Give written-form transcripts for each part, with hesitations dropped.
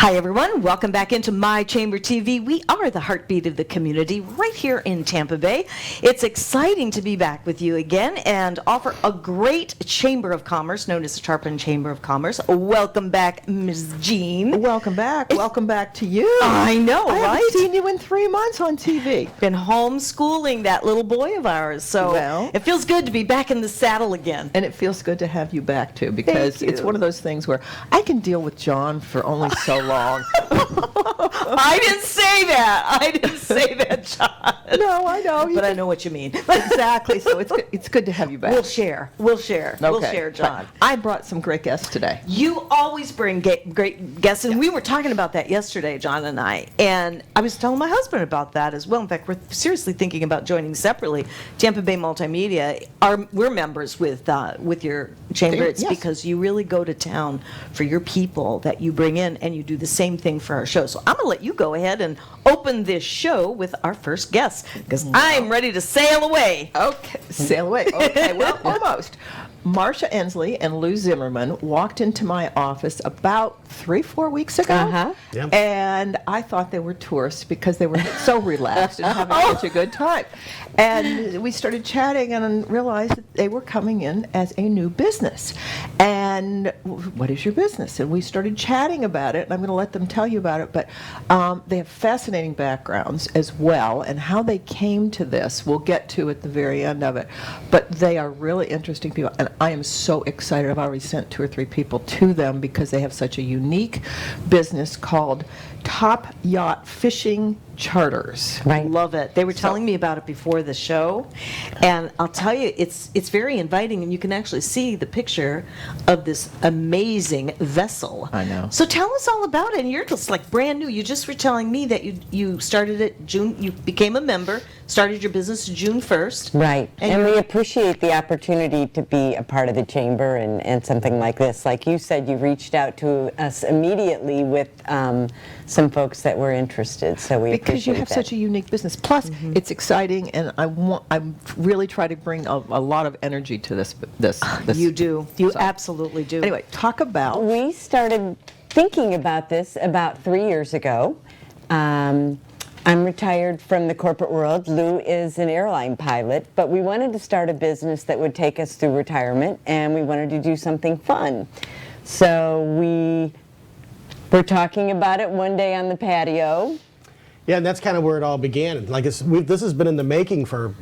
Hi everyone, welcome back into My Chamber TV. We are the heartbeat of the community right here in Tampa Bay. It's exciting to be back with you again and offer a great Chamber of Commerce known as the Tarpon Chamber of Commerce. Welcome back, Ms. Jean. Welcome back. Welcome back to you. I know, I right? haven't seen you in 3 months on TV. Been homeschooling that little boy of ours, so Well. it feels good to be back in the saddle again. And it feels good to have you back, too, because Thank it's you. one of those things where I can deal with John for only so long. I didn't say that. I didn't say that, John. No, I know. But I know what you mean. Exactly. So it's good to have you back. We'll share. We'll share. We'll Okay. share, John. I brought some great guests today. You always bring great guests, and we were talking about that yesterday, John and I, and I was telling my husband about that as well. In fact, we're seriously thinking about joining separately. Tampa Bay Multimedia, we're members with your chamber. It's Yes. because you really go to town for your people that you bring in, and you do the same thing for our show. So I'm going to let you go ahead and open this show with our first guest, because I'm ready to sail away. Okay, sail away. Okay, well, almost. Marcia Ensley and Lou Zimmermann walked into my office about 3-4 weeks ago, Yep. and I thought they were tourists because they were so relaxed and having such a good time. And we started chatting and realized that they were coming in as a new business. And what is your business? And we started chatting about it, and I'm going to let them tell you about it, but they have fascinating backgrounds as well, and how they came to this we'll get to at the very end of it. But they are really interesting people, and I am so excited. I've already sent 2 or 3 people to them because they have such a unique business called Top Yacht Fishing Charters. Right. Love it. They were telling me about it before the show, and I'll tell you, it's very inviting, and you can actually see the picture of this amazing vessel. I know. So tell us all about it, and you're just like brand new. You just were telling me that you started it June, you became a member, started your business June 1st. Right, And and you're- we appreciate the opportunity to be a part of the chamber and something like this. Like you said, you reached out to us immediately with some folks that were interested, so we Because you appreciate have that. such a unique business. Plus, it's exciting, and I really try to bring a lot of energy to this. You do. You So, absolutely do. Anyway, talk about. We started thinking about this about 3 years ago. I'm retired from the corporate world. Lou is an airline pilot, but we wanted to start a business that would take us through retirement, and we wanted to do something fun. So we were talking about it one day on the patio. Yeah, and that's kind of where it all began. Like this has been in the making for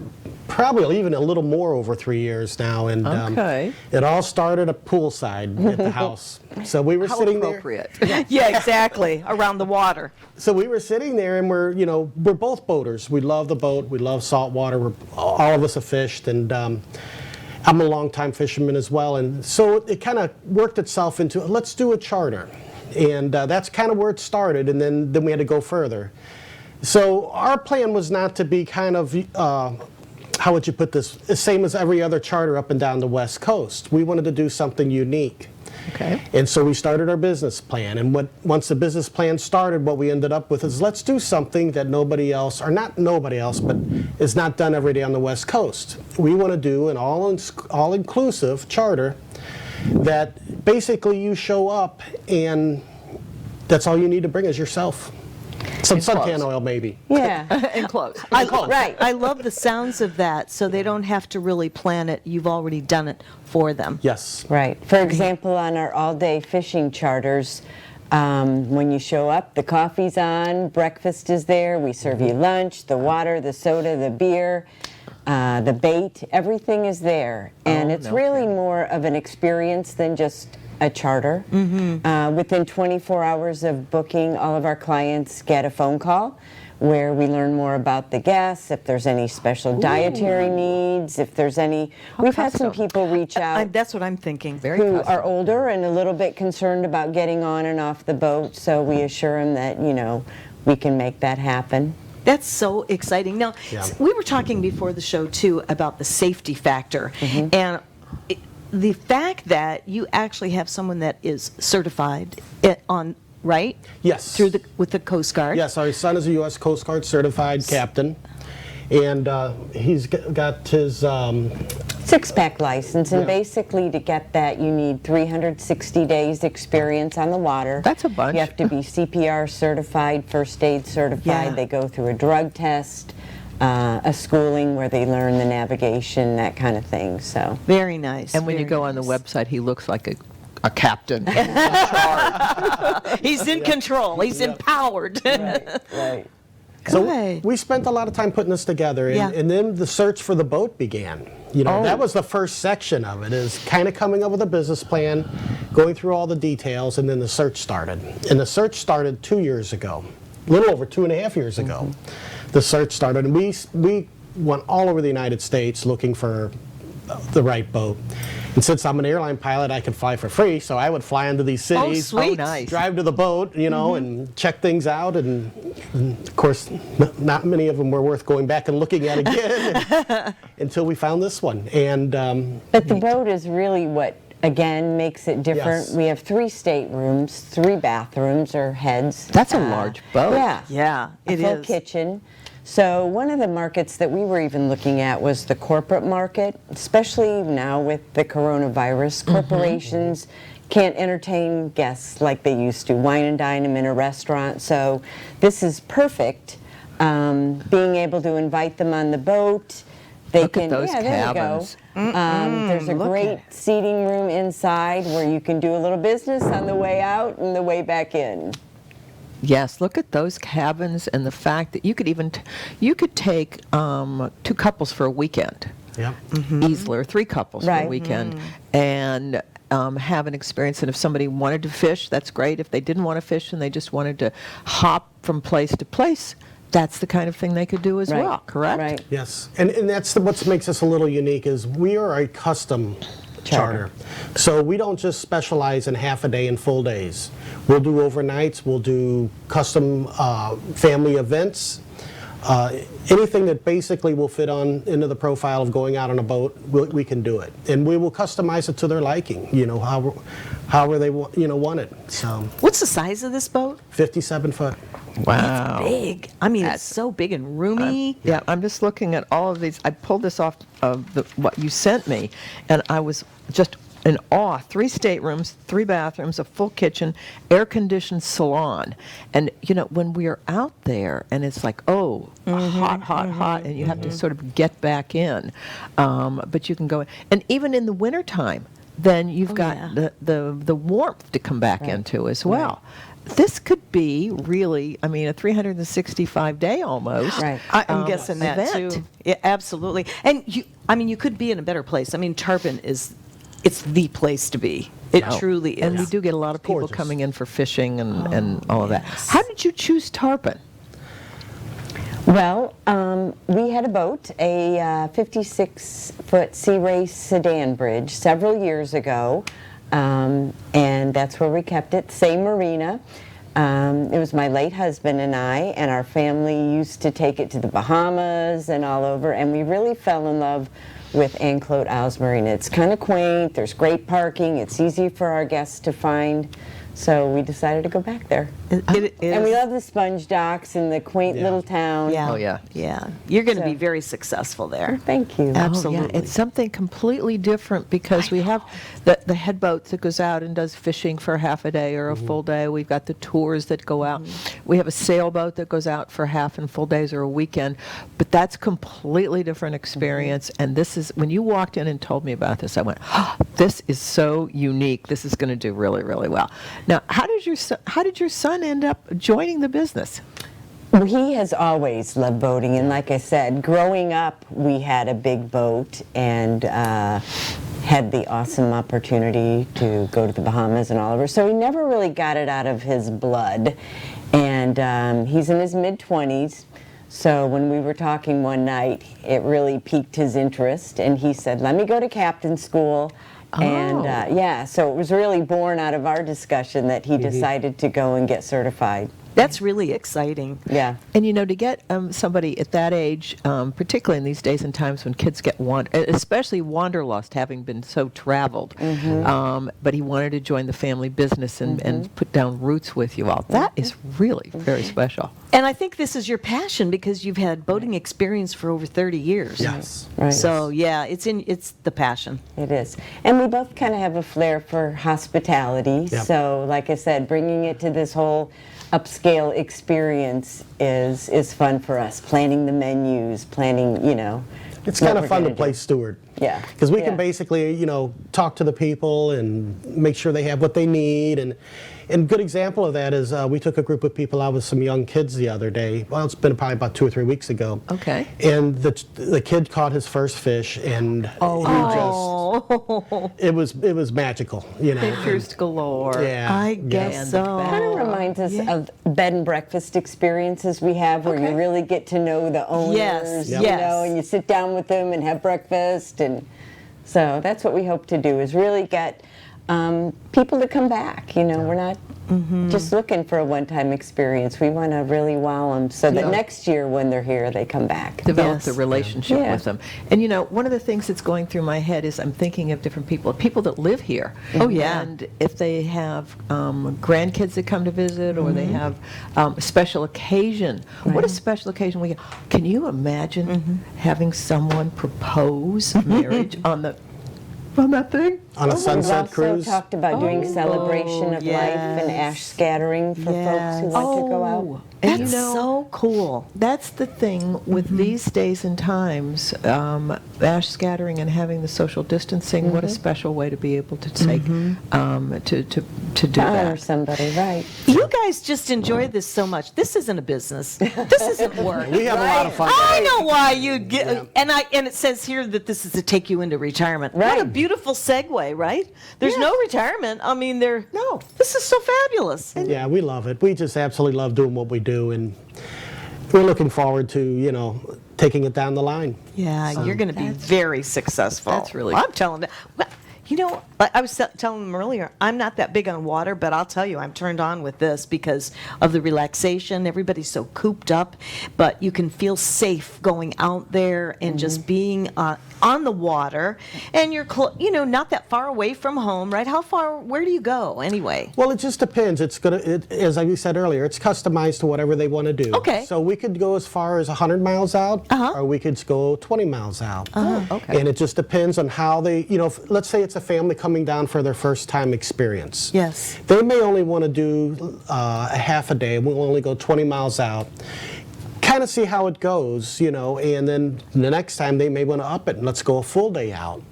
probably even a little more over 3 years now, and Okay. it all started at poolside at the house. So we were How sitting appropriate. there. Yeah, exactly. Around the water. So we were sitting there, and we're both boaters. We love the boat. We love salt water. All of us have fished, and I'm a longtime fisherman as well. And so it kind of worked itself into let's do a charter, and that's kind of where it started. And then we had to go further. So our plan was not to be kind of, how would you put this, the same as every other charter up and down the West Coast. We wanted to do something unique. Okay. And so we started our business plan. And once the business plan started, what we ended up with is let's do something that nobody else, or not nobody else, but is not done every day on the West Coast. We want to do an all-inclusive charter that basically you show up and that's all you need to bring is yourself. Some suntan oil, maybe. Yeah. And close. Right. I love the sounds of that, so they don't have to really plan it. You've already done it for them. Yes. Right. For example, on our all-day fishing charters, when you show up, the coffee's on, breakfast is there, we serve you lunch, the water, the soda, the beer, the bait, everything is there. And it's no really kidding. more of an experience than just a charter. Within 24 hours of booking, all of our clients get a phone call where we learn more about the guests, if there's any special dietary needs, if there's any... We've had some custom. people reach out That's what I'm thinking. Very who custom. are older and a little bit concerned about getting on and off the boat, so we assure them that, we can make that happen. That's so exciting. Now, Yeah. we were talking before the show, too, about the safety factor. And the fact that you actually have someone that is certified right? Yes. With the Coast Guard. Yes, our son is a U.S. Coast Guard certified captain, and he's got his six-pack license, and basically to get that you need 360 days experience on the water. That's a bunch. You have to be CPR certified, first aid certified. Yeah. They go through a drug test, a schooling where they learn the navigation, that kind of thing. So Very nice. And when you very go on the nice. website, he looks like a captain. He's in control. He's empowered. right. So Good. we spent a lot of time putting this together, and, Yeah. and then the search for the boat began. That was the first section of it, is kind of coming up with a business plan, going through all the details, and then the search started. And the search started 2 years ago, a little over 2.5 years ago. The search started, and we went all over the United States looking for the right boat. And since I'm an airline pilot, I could fly for free, so I would fly into these cities, sweet. Oh, nice. drive to the boat, and check things out. And of course, not many of them were worth going back and looking at again until we found this one. And But the boat is really what, again, makes it different. Yes. We have 3 staterooms, 3 bathrooms or heads. That's a large boat. Yeah. Yeah, A it full is. kitchen. So one of the markets that we were even looking at was the corporate market, especially now with the coronavirus. Corporations can't entertain guests like they used to, wine and dine them in a restaurant. So this is perfect, being able to invite them on the boat. They Look at can, those yeah, there you cabins. go. There's a look great at it. seating room inside where you can do a little business on the way out and the way back in. Yes, look at those cabins and the fact that you could even you could take 2 couples for a weekend, yeah. easily, or 3 couples for a Right. weekend, and have an experience. And if somebody wanted to fish, that's great. If they didn't want to fish and they just wanted to hop from place to place, that's the kind of thing they could do as Right. well, correct? Right. Yes, and that's what makes us a little unique, is we are a custom charter. So we don't just specialize in half a day and full days. We'll do overnights, we'll do custom family events, anything that basically will fit on into the profile of going out on a boat, we can do it. And we will customize it to their liking, however they want it. So What's the size of this boat? 57 foot. Wow. Big. I mean, That's- it's so big and roomy. Yeah, I'm just looking at all of these. I pulled this off of what you sent me, and I was just in awe. 3 staterooms, 3 bathrooms, a full kitchen, air-conditioned salon. And, when we are out there, and it's like, hot, and you have to sort of get back in. But you can go in. And even in the wintertime, then you've got yeah. the warmth to come back into as well. This could be really, a 365-day almost. Right. I'm guessing that event. too. Yeah, absolutely. And you could be in a better place. I mean, Tarpon it's the place to be. It truly is. And we do get a lot of people Gorgeous. coming in for fishing and all of that. How did you choose Tarpon? Well, we had a boat, a 56-foot Sea Race sedan bridge several years ago, and that's where we kept it, same marina. It was my late husband and I, and our family used to take it to the Bahamas and all over, and we really fell in love with Anclote Isles Marina. It's kind of quaint, there's great parking, it's easy for our guests to find, so we decided to go back there. It is. And we love the sponge docks and the quaint Yeah. little town. Yeah. Oh, yeah. Yeah. You're going to So- be very successful there. Thank you. Absolutely. Oh, yeah. It's something completely different because we have the head boat that goes out and does fishing for half a day or a full day. We've got the tours that go out. We have a sailboat that goes out for half and full days or a weekend. But that's completely different experience. And this is, when you walked in and told me about this, I went, this is so unique. This is going to do really, really well. Now, how did your son end up joining the business? He has always loved boating, and like I said, growing up, we had a big boat and had the awesome opportunity to go to the Bahamas and all over. So he never really got it out of his blood, and he's in his mid-20s. So when we were talking one night, it really piqued his interest, and he said, "Let me go to captain school." And yeah, so it was really born out of our discussion that he decided to go and get certified. That's really exciting. Yeah. And to get somebody at that age, particularly in these days and times when kids get especially wanderlust, having been so traveled, but he wanted to join the family business and put down roots with you all. That is really very special. And I think this is your passion because you've had boating experience for over 30 years. Yes. Right. So yeah, it's the passion. It is. And we both kind of have a flair for hospitality. Yep. So, like I said, bringing it to this whole upscale experience is fun for us. Planning the menus, planning, It's what kind of we're fun to gonna play do. steward. Yeah. Because we Yeah. can basically, talk to the people and make sure they have what they need. And good example of that is we took a group of people out with some young kids the other day. Well, it's been probably about 2 or 3 weeks ago. Okay. And the kid caught his first fish, and it was magical, Pictures galore. Yeah. I guess And so. the Kind of reminds us of bed and breakfast experiences we have where you really get to know the owners, Yes, Yep. yes. and you sit down with them and have breakfast. And so that's what we hope to do is really get people to come back. We're not just looking for a one-time experience. We want to really wow them so that next year when they're here, they come back. Develop Yes. the relationship Yeah. with them. And one of the things that's going through my head is I'm thinking of different people that live here. Oh, yeah. And if they have grandkids that come to visit or they have a special occasion. What a special occasion we can you imagine having someone propose marriage on that thing? On a We've sunset also cruise. talked about doing celebration of life and yes. ash scattering for folks who want to go out. And That's so cool. That's the thing with these days and times, ash scattering and having the social distancing. What a special way to be able to take to do To honor that. somebody, right? You guys just enjoy this so much. This isn't a business. This isn't work. We have a lot of fun. I know why you get, and it says here that this is to take you into retirement. What a Right. beautiful segue, right? There's no retirement. I mean, No. This is so fabulous. Yeah, we love it. We just absolutely love doing what we do, and we're looking forward to, taking it down the line. Yeah, you're going to be very successful. that's really I'm telling them. Well, I was telling them earlier, I'm not that big on water, but I'll tell you, I'm turned on with this because of the relaxation. Everybody's so cooped up, but you can feel safe going out there and just being on the water, and you're not that far away from home, right? Where do you go anyway? Well, it just depends. As I said earlier, it's customized to whatever they want to do. Okay. So we could go as far as 100 miles out, or we could go 20 miles out. Okay. And it just depends on how they, let's say it's a family coming down for their first time experience. Yes. They may only want to do a half a day. We'll only go 20 miles out. Kind of see how it goes, and then the next time they may want to up it and let's go a full day out.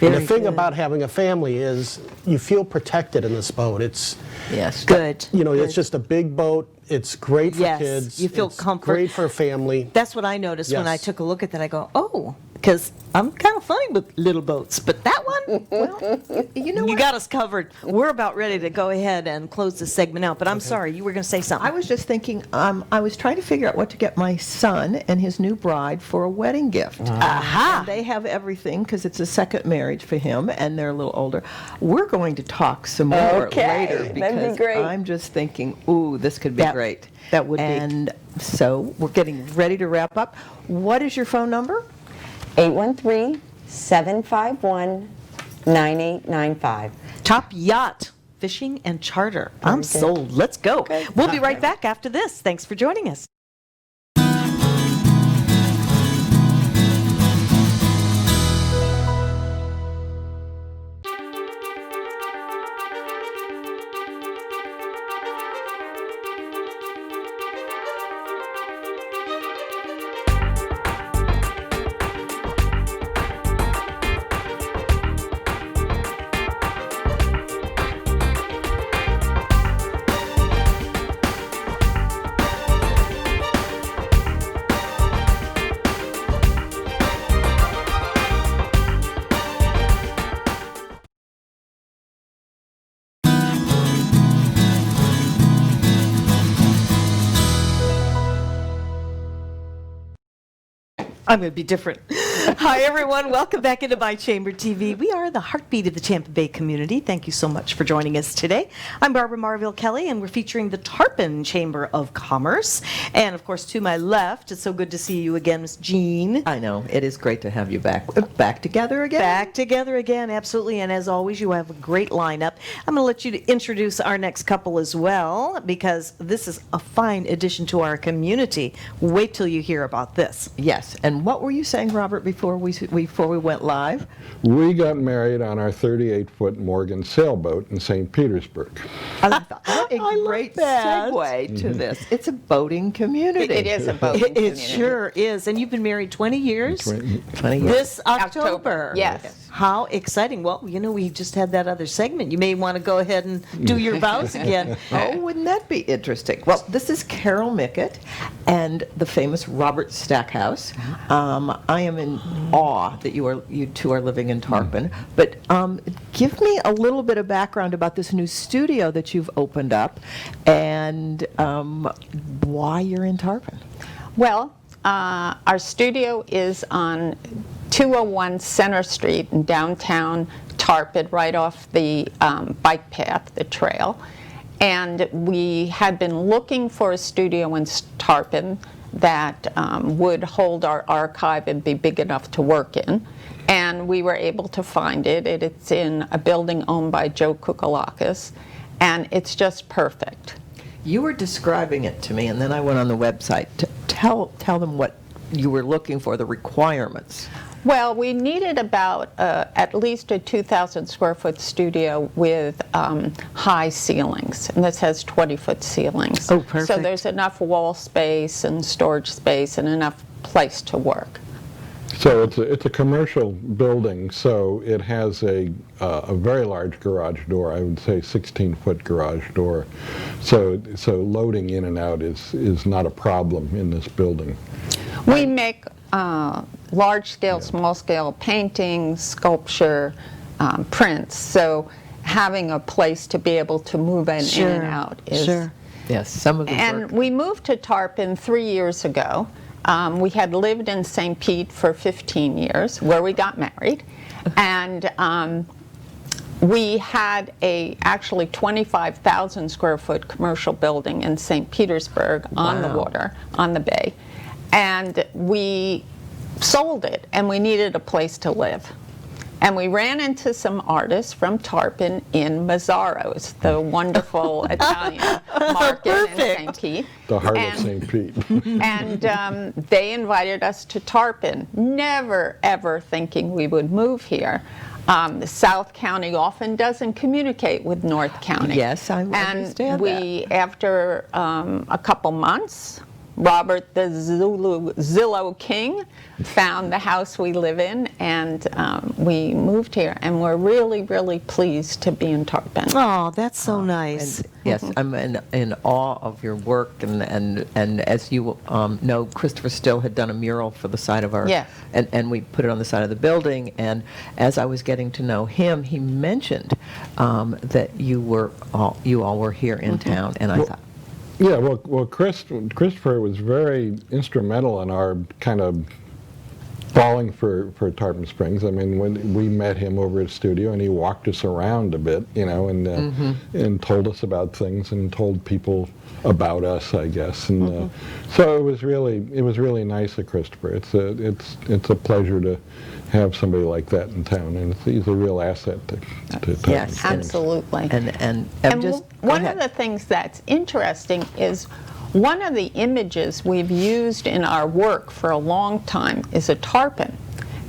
And the Very thing good. about having a family is you feel protected in this boat. It's Yes. Good. it's just a big boat. It's great for Yes, kids. you feel it's comfort. Great for family. That's what I noticed when I Yes. took a look at that. I go, oh, because I'm kind of funny with little boats, but that one, Well, you know you what? got us covered. We're about ready to go ahead and close this segment out, but I'm sorry, you were going to say something. I was just thinking, I was trying to figure out what to get my son and his new bride for a wedding gift. Aha. And they have everything because it's a second marriage for him and they're a little older. We're going to talk some more Okay, later that'd be because great. I'm just thinking, ooh, this could be That- great. that would be. And so we're getting ready to wrap up. What is your phone number? 813-751-9895. Top Yacht Fishing and Charter. I'm sold. Let's go. We'll be right back after this. Thanks for joining us. I'm going to be different. Hi, everyone. Welcome back into My Chamber TV. We are the heartbeat of the Tampa Bay community. Thank you so much for joining us today. I'm Barbara Marville Kelly, and we're featuring the Tarpon Chamber of Commerce. And, of course, to my left, it's so good to see you again, Miss Jean. I know. It is great to have you back together again. Back together again, absolutely. And as always, you have a great lineup. I'm going to let you introduce our next couple as well, because this is a fine addition to our community. Wait till you hear about this. Yes. And what were you saying, Robert, before we went live? We got married on our 38-foot Morgan sailboat in St. Petersburg. What a great that. segue to this. It's a boating community. It is a boat. It sure is. And you've been married 20 years? 20 years. This October. Yes. How exciting. Well, we just had that other segment. You may want to go ahead and do your vows again. Oh, wouldn't that be interesting? Well, this is Carol Mickett and the famous Robert Stackhouse. I am in awe that you two are living in Tarpon. But give me a little bit of background about this new studio that you've opened up and why you're in Tarpon. Well, our studio is on 201 Center Street in downtown Tarpon, right off the bike path, the trail. And we had been looking for a studio in Tarpon that would hold our archive and be big enough to work in. And we were able to find it. It's in a building owned by Joe Kukalakis, and it's just perfect. You were describing it to me, and then I went on the website to tell them what you were looking for, the requirements. Well, we needed about at least a 2,000 square foot studio with high ceilings, and this has 20-foot ceilings. Oh, perfect. So there's enough wall space and storage space and enough place to work. So it's a commercial building, so it has a very large garage door. I would say 16-foot garage door. So loading in and out is not a problem in this building. We make large-scale, small-scale paintings, sculpture, prints. So having a place to be able to move in and out is... Sure. Yes, some of the And work. we moved to Tarpon 3 years ago. We had lived in St. Pete for 15 years, where we got married. And we had actually 25,000 square foot commercial building in St. Petersburg on the water, on the bay. And we sold it, and we needed a place to live. And we ran into some artists from Tarpon in Mazzaro's, the wonderful Italian market in St. Pete. The heart of St. Pete. And they invited us to Tarpon, never, ever thinking we would move here. South County often doesn't communicate with North County. Yes, I understand we, after a couple months, Robert the Zillow King found the house we live in, and we moved here, and we're really, really pleased to be in Tarpon. Oh, that's so nice. And, yes, I'm in awe of your work, and as you know, Christopher Still had done a mural for the side of our, Yes. and we put it on the side of the building, and as I was getting to know him, he mentioned that you all were here in town, and I thought, Yeah, well, Christopher was very instrumental in our kind of falling for Tarpon Springs. I mean, when we met him over at studio, and he walked us around a bit, and told us about things and told people about us, I guess. And so it was really nice of Christopher. It's a pleasure to have somebody like that in town, and he's a real asset to Tarpon Yes, Springs. Absolutely. and And go one ahead. of the things that's interesting is one of the images we've used in our work for a long time is a tarpon.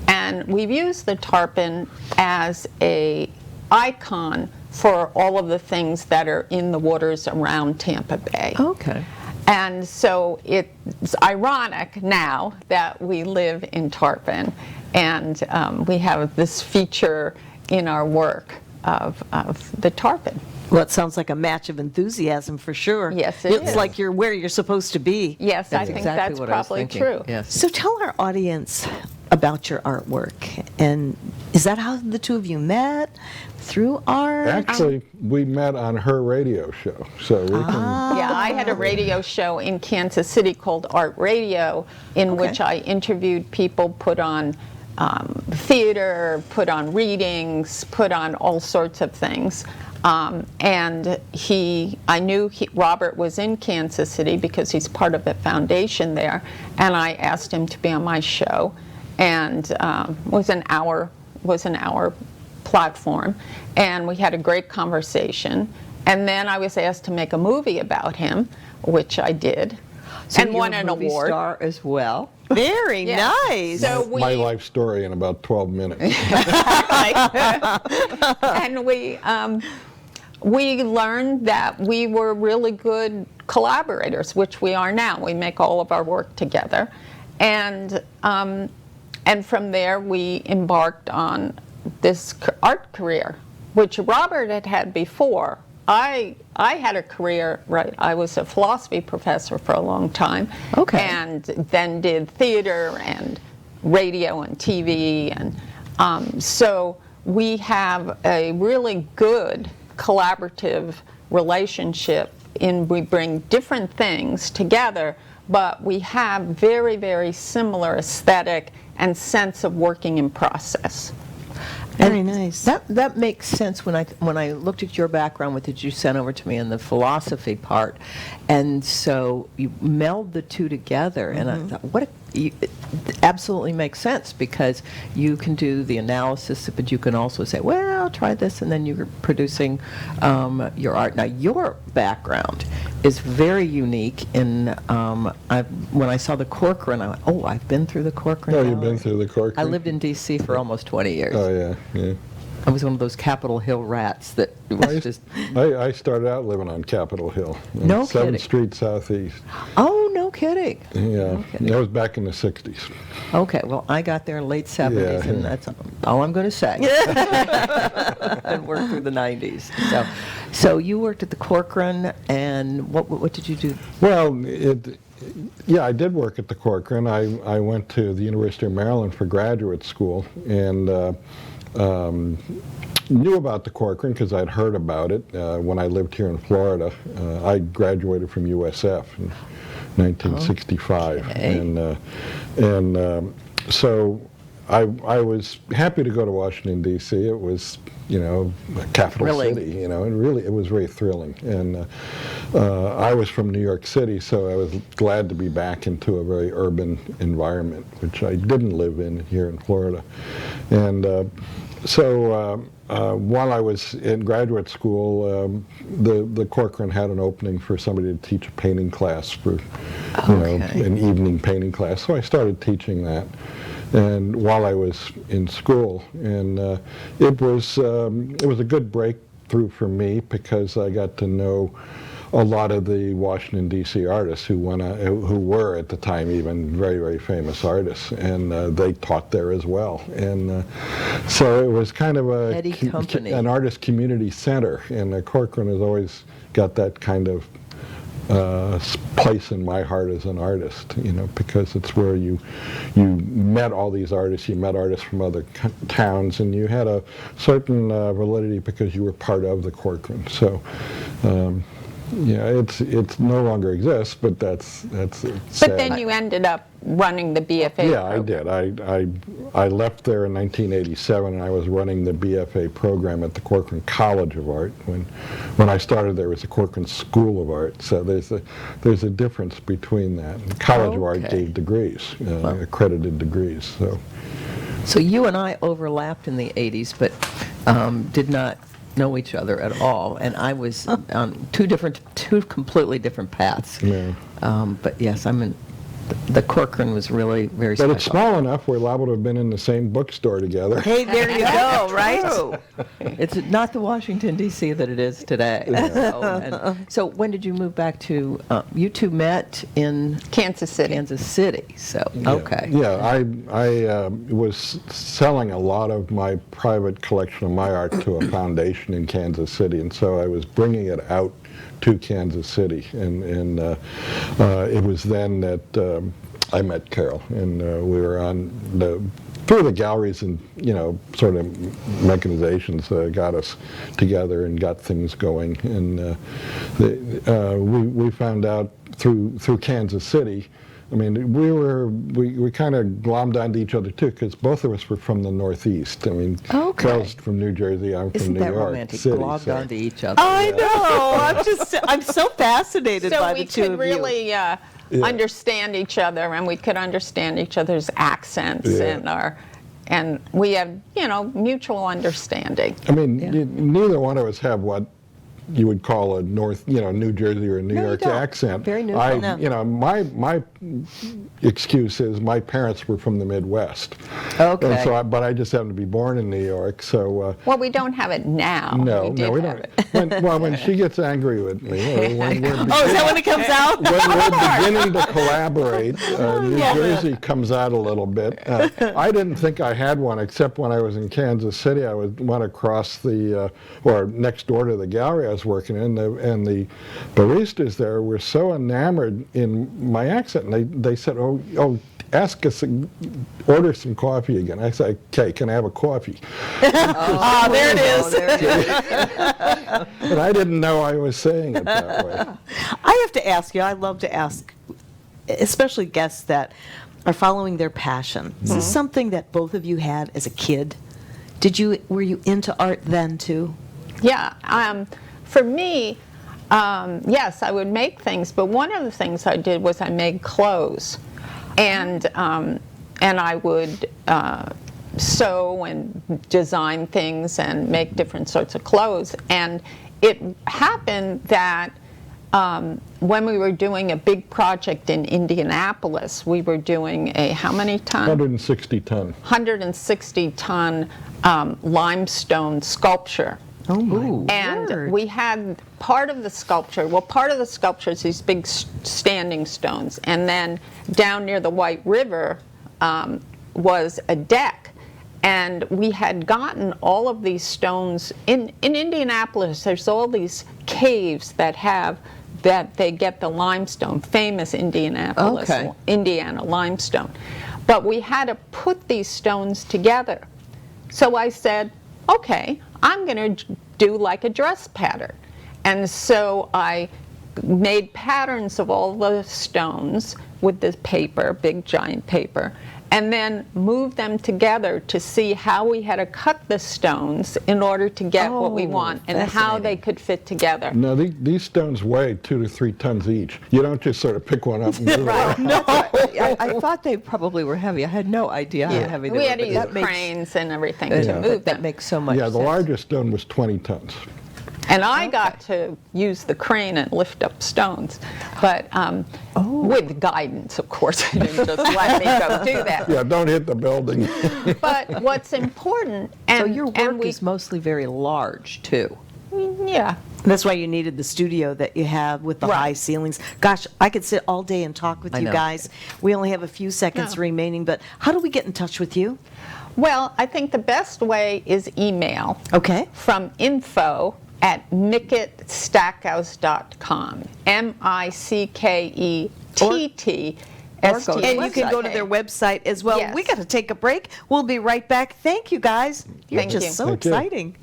And we've used the tarpon as an icon for all of the things that are in the waters around Tampa Bay. Okay. And so it's ironic now that we live in Tarpon, and we have this feature in our work of the tarpon. Well, it sounds like a match of enthusiasm for sure. Yes, it It's is. like you're where you're supposed to be. Yes, I That's think exactly that's what I was probably thinking. true. Yes. So tell our audience about your artwork. And is that how the two of you met? Through art? Actually, we met on her radio show, so we can. Yeah, I had a radio show in Kansas City called Art Radio, in which I interviewed people, put on theater, put on readings, put on all sorts of things. And I knew Robert was in Kansas City because he's part of the foundation there, and I asked him to be on my show, and was an hour platform, and we had a great conversation. And then I was asked to make a movie about him, which I did, So and won you're a an movie award. star as well. Very Yeah. nice. So My life story in about 12 minutes. and we learned that we were really good collaborators, which we are now. We make all of our work together, and from there we embarked on this art career, which Robert had before. I had a career, right? I was a philosophy professor for a long time, Okay. and then did theater and radio and TV, and so we have a really good collaborative relationship in we bring different things together, but we have very, very similar aesthetic and sense of working in process. Very nice. That makes sense when I looked at your background with it you sent over to me in the philosophy part, and so you meld the two together, and I thought, it absolutely makes sense because you can do the analysis, but you can also say, well, try this, and then you're producing your art. Now, your background is very unique. When I saw the Corcoran, I went, oh, I've been through the Corcoran. Oh, you've Gallery. been through the Corcoran? I lived in D.C. for almost 20 years. Oh, yeah, yeah. I was one of those Capitol Hill rats that was just, I started out living on Capitol Hill. On No 7th kidding. Street Southeast. oh, no kidding. Yeah, kidding. that was back in the 60s. Okay, well, I got there in late 70s, Yeah, and yeah. that's all I'm going to say. And worked through the 90s. So you worked at the Corcoran, and what did you do? Well, I did work at the Corcoran. I went to the University of Maryland for graduate school, and knew about the Corcoran because I'd heard about it when I lived here in Florida. I graduated from USF in 1965, Okay. and so I was happy to go to Washington D.C. It was, a capital Thrilling. city, and really it was very thrilling. And I was from New York City, so I was glad to be back into a very urban environment, which I didn't live in here in Florida. And so while I was in graduate school, the Corcoran had an opening for somebody to teach a painting class for, an evening painting class. So I started teaching that, and while I was in school, and it was a good breakthrough for me because I got to know a lot of the Washington D.C. artists who were at the time even very, very famous artists, and they taught there as well. And so it was kind of Heady company. an artist community center, and Corcoran has always got that kind of place in my heart as an artist, because it's where you met all these artists, you met artists from other towns, and you had a certain validity because you were part of the Corcoran. So. It no longer exists, but that's sad. But then you ended up running the BFA Yeah, I program. did. I left there in 1987, and I was running the BFA program at the Corcoran College of Art. When I started there, it was the Corcoran School of Art. So there's a difference between that. The College of Art Okay. gave degrees, accredited degrees. So you and I overlapped in the 80s, but did not know each other at all, and I was on two completely different paths. Yeah. But yes, the Corcoran was really very But special. it's small enough we're liable to have been in the same bookstore together. Hey, there you go, right? It's not the Washington, D.C. that it is today. So when did you move back to, you two met in Kansas City. Kansas City, so, okay. Yeah, I was selling a lot of my private collection of my art to a foundation in Kansas City, and so I was bringing it out to Kansas City, and it was then that I met Carol, and we were on through the galleries and sort of mechanizations got us together and got things going, and we found out through Kansas City I mean, we kind of glommed onto each other too, because both of us were from the Northeast. I mean, Okay. Carol's from New Jersey, I'm Isn't from New that York romantic? City. Globbed so- onto each other. I know. I'm so fascinated So by we the two could of really understand each other, and we could understand each other's accents and we have, mutual understanding. I mean, neither one of us have what you would call a New Jersey or New No, you York don't. accent. Very neutral. No. My excuse is my parents were from the Midwest. Okay. And so, but I just happened to be born in New York, so. Well, we don't have it now. No, we we have don't. it. When she gets angry with me, or when we're Oh, is that when it comes out? when we're beginning to collaborate, New Jersey comes out a little bit. I didn't think I had one, except when I was in Kansas City. I went across or next door to the gallery I was working in, and the baristas there were so enamored in my accent, and they said, oh, ask us, order some coffee again. I said, okay, can I have a coffee? Oh, there it is. And I didn't know I was saying it that way. I have to ask you, I love to ask, especially guests that are following their passion. Is this something that both of you had as a kid? Were you into art then too? Yeah. For me, yes, I would make things, but one of the things I did was I made clothes. And I would sew and design things and make different sorts of clothes. And it happened that when we were doing a big project in Indianapolis, we were doing a how many ton? 160 ton. 160 ton limestone sculpture. Oh my And word. we had part of the sculpture is these big standing stones, and then down near the White River was a deck, and we had gotten all of these stones in Indianapolis. There's all these caves that they get the limestone, famous Indiana limestone, but we had to put these stones together. So I said, okay, I'm going to do like a dress pattern. And so I made patterns of all the stones with this paper, big giant paper, and then moved them together to see how we had to cut the stones in order to get what we want and how they could fit together. No, these stones weigh 2 to 3 tons each. You don't just sort of pick one up and move it around. No, I thought they probably were heavy. I had no idea how heavy they were. We had to but use that makes- cranes and everything to move that them. makes so much Yeah, sense. the largest stone was 20 tons. And I got to use the crane and lift up stones, but with guidance, of course. They didn't just let me go do that. Yeah, don't hit the building. But what's important, and So your and work we, is mostly very large, too. yeah. That's why you needed the studio that you have with the high ceilings. Gosh, I could sit all day and talk with I you know. guys. We only have a few seconds No. remaining, but how do we get in touch with you? Well, I think the best way is email Okay. from info@Micket-Stackhouse.com. Mickett. Or go to And you can go to their website as well. Yes. We got to take a break. We'll be right back. Thank you, guys. You're Thank just you. so Thank you. exciting.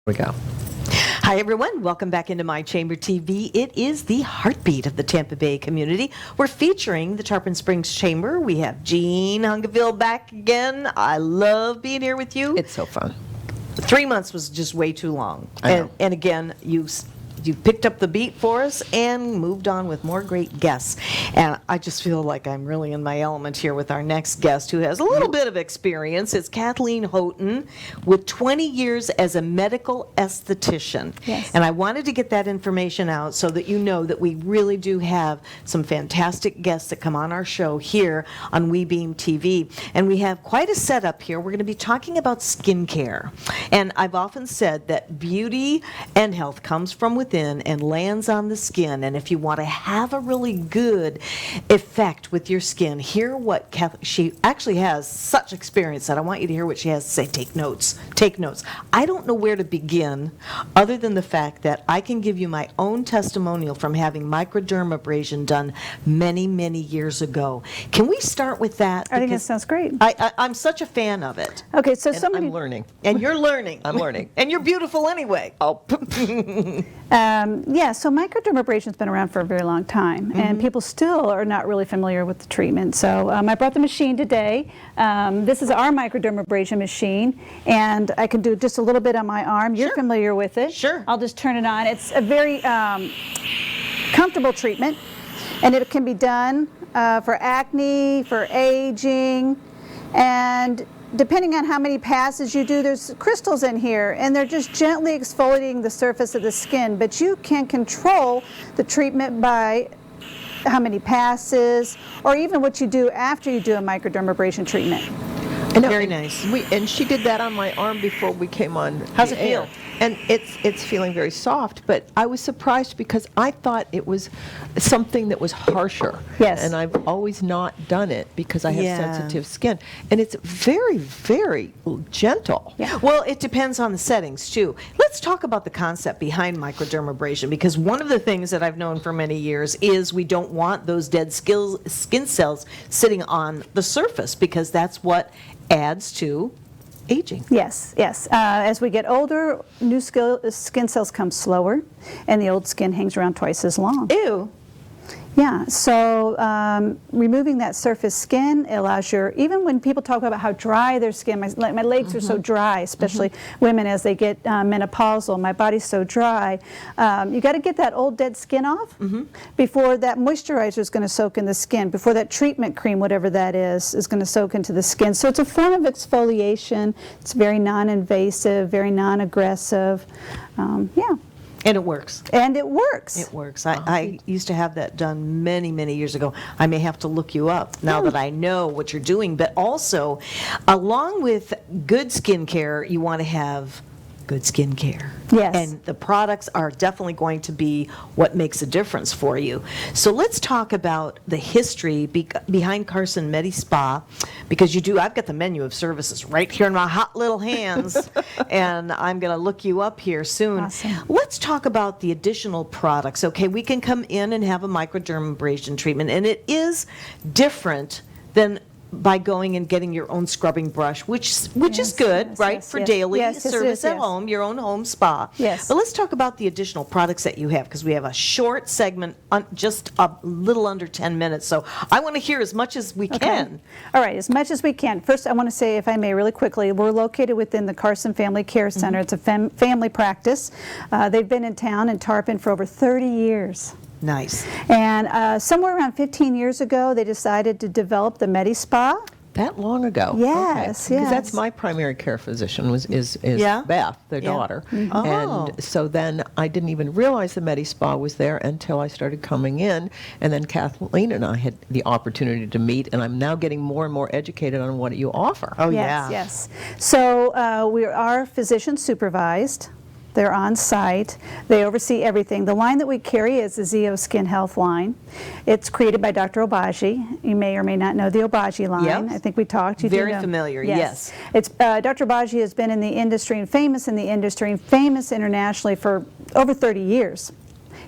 we go. Hi, everyone. Welcome back into My Chamber TV. It is the heartbeat of the Tampa Bay community. We're featuring the Tarpon Springs Chamber. We have Jean Hungiville back again. I love being here with you. It's so fun. 3 months was just way too long. I know. And again, you you picked up the beat for us and moved on with more great guests. And I just feel like I'm really in my element here with our next guest, who has a little bit of experience. It's Kathleen Hoten, with 20 years as a medical esthetician. Yes. And I wanted to get that information out so that you know that we really do have some fantastic guests that come on our show here on WeBeam TV. And we have quite a setup here. We're going to be talking about skincare. And I've often said that beauty and health comes from within and lands on the skin. And if you want to have a really good effect with your skin, hear what she actually has such experience that I want you to hear what she has to say. Take notes. Take notes. I don't know where to begin other than the fact that I can give you my own testimonial from having microdermabrasion done many, many years ago. Can we start with that? I think that Because sounds great. I'm such a fan of it. Okay, so And somebody, I'm learning. And you're learning. I'm learning. And you're beautiful anyway. Oh, yeah, so microdermabrasion's been around for a very long time, and people still are not really familiar with the treatment. So I brought the machine today. This is our microdermabrasion machine, and I can do just a little bit on my arm. You're Sure. familiar with it. Sure. I'll just turn it on. It's a very comfortable treatment, and it can be done for acne, for aging, and depending on how many passes you do, there's crystals in here, and they're just gently exfoliating the surface of the skin, but you can control the treatment by how many passes, or even what you do after you do a microdermabrasion treatment. I know, Very and nice. And she did that on my arm before we came on. How's the it feel? air. And it's feeling very soft, but I was surprised because I thought it was something that was harsher. Yes. And I've always not done it because I have Yeah. sensitive skin. And it's very, very gentle. Yeah. Well, it depends on the settings, too. Let's talk about the concept behind microdermabrasion, because one of the things that I've known for many years is we don't want those dead skin cells sitting on the surface, because that's what adds to aging. Yes, yes. As we get older, new skin cells come slower, and the old skin hangs around twice as long. Ew. Yeah, so removing that surface skin allows even when people talk about how dry their skin, my legs are so dry, especially women as they get menopausal, my body's so dry, you got to get that old dead skin off before that moisturizer is going to soak in the skin, before that treatment cream, whatever that is going to soak into the skin. So it's a form of exfoliation. It's very non-invasive, very non-aggressive. Yeah. And it works. And it works. It works. I used to have that done many, many years ago. I may have to look you up now that I know what you're doing. But also, along with good skincare, you want to have good skincare. Yes. And the products are definitely going to be what makes a difference for you. So let's talk about the history behind Carson Medi-Spa, because I've got the menu of services right here in my hot little hands, and I'm going to look you up here soon. Awesome. Let's talk about the additional products. Okay, we can come in and have a microdermabrasion treatment, and it is different than by going and getting your own scrubbing brush, which is Yes, good, yes, right, yes, for yes. daily Yes, yes, it service is, at yes. home, your own home spa. Yes. But let's talk about the additional products that you have, because we have a short segment, just a little under 10 minutes. So I want to hear as much as we can. All right, as much as we can. First, I want to say, if I may, really quickly, we're located within the Carson Family Care Center. It's a family practice. They've been in town in Tarpon for over 30 years. Nice. And somewhere around 15 years ago, they decided to develop the Medi-Spa. That long ago? Yes, Because that's yes. my primary care physician is Yeah? Beth, their Yeah. daughter. Oh. And so then I didn't even realize the Medi-Spa was there until I started coming in. And then Kathleen and I had the opportunity to meet, and I'm now getting more and more educated on what you offer. Oh, Yes, yeah. yes. So we are physician supervised. They're on site. They oversee everything. The line that we carry is the ZO Skin Health line. It's created by Dr. Obagi. You may or may not know the Obagi line. Yep. I think we talked. You do Very know. familiar, yes. It's Dr. Obagi has been in the industry and famous internationally for over 30 years.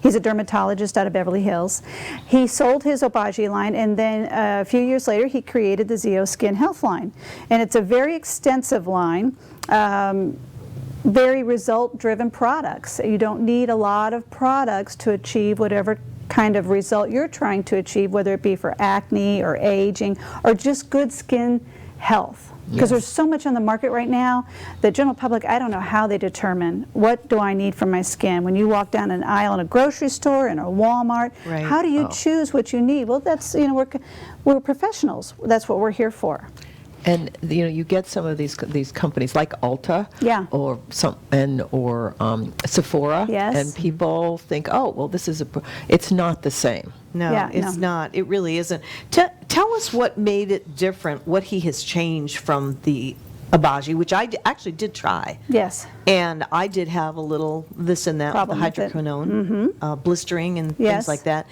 He's a dermatologist out of Beverly Hills. He sold his Obagi line, and then a few years later, he created the ZO Skin Health line. And it's a very extensive line. Very result-driven products. You don't need a lot of products to achieve whatever kind of result you're trying to achieve, whether it be for acne or aging or just good skin health. Because there's so much on the market right now, the general public, I don't know how they determine what do I need for my skin. When you walk down an aisle in a grocery store, in a Walmart, Right. how do you choose what you need? Well, that's, we're professionals. That's what we're here for. And you get some of these companies like Ulta, Yeah. or Sephora, Yes. and people think, oh, well, this is it's not the same. No, Yeah, it's no. not. It really isn't. Tell us what made it different, what he has changed from the Abaji, which I actually did try. Yes. And I did have a little this and that Problem with the with it. hydroquinone, blistering and Yes. things like that.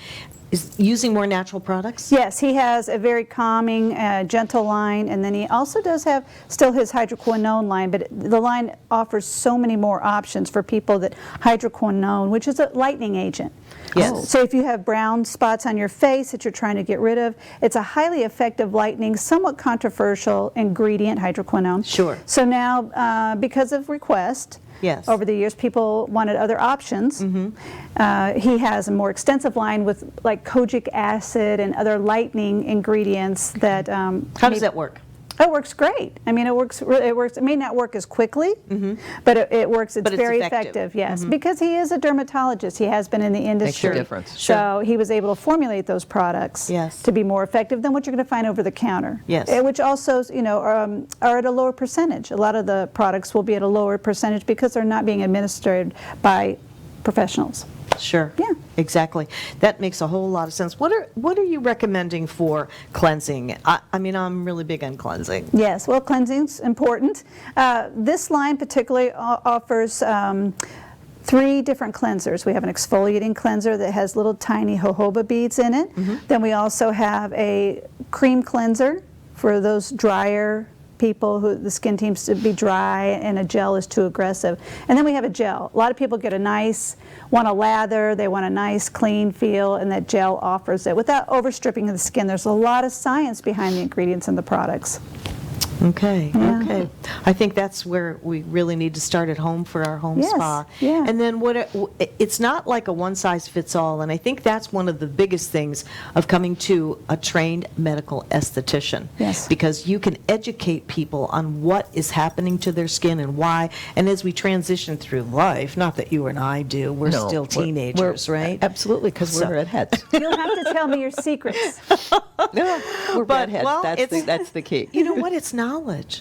Is using more natural products? Yes, he has a very calming, gentle line, and then he also does have still his hydroquinone line, but the line offers so many more options for people that hydroquinone, which is a lightening agent. Yes. So if you have brown spots on your face that you're trying to get rid of, it's a highly effective lightening, somewhat controversial ingredient, hydroquinone. Sure. So now, because of request, Yes. over the years, people wanted other options. He has a more extensive line with like kojic acid and other lightening ingredients that. How does that work? It works great. I mean, it works. It may not work as quickly, but it works. It's But it's very effective. Yes, because he is a dermatologist. He has been in the industry. a difference. So he was able to formulate those products Yes. to be more effective than what you're going to find over the counter. Yes. Which also, are at a lower percentage. A lot of the products will be at a lower percentage because they're not being administered by professionals. Sure. Yeah. Exactly. That makes a whole lot of sense. What are you recommending for cleansing? I mean, I'm really big on cleansing. Yes, well, cleansing's important. This line particularly offers 3 different cleansers. We have an exfoliating cleanser that has little tiny jojoba beads in it. Then we also have a cream cleanser for those drier people who the skin seems to be dry and a gel is too aggressive. And then we have a gel. A lot of people want a lather, they want a nice clean feel, and that gel offers it without overstripping the skin. There's a lot of science behind the ingredients in the products. Okay, Yeah. okay. I think that's where we really need to start at home for our home Yes, spa. yeah. And then it's not like a one-size-fits-all, and I think that's one of the biggest things of coming to a trained medical esthetician. Yes. Because you can educate people on what is happening to their skin and why, and as we transition through life, not that you and I do, we're No, still we're- teenagers, right? Absolutely, because So- we're redheads. You'll have to tell me your secrets. No, we're But, redheads. well, That's the key. You know what? It's knowledge.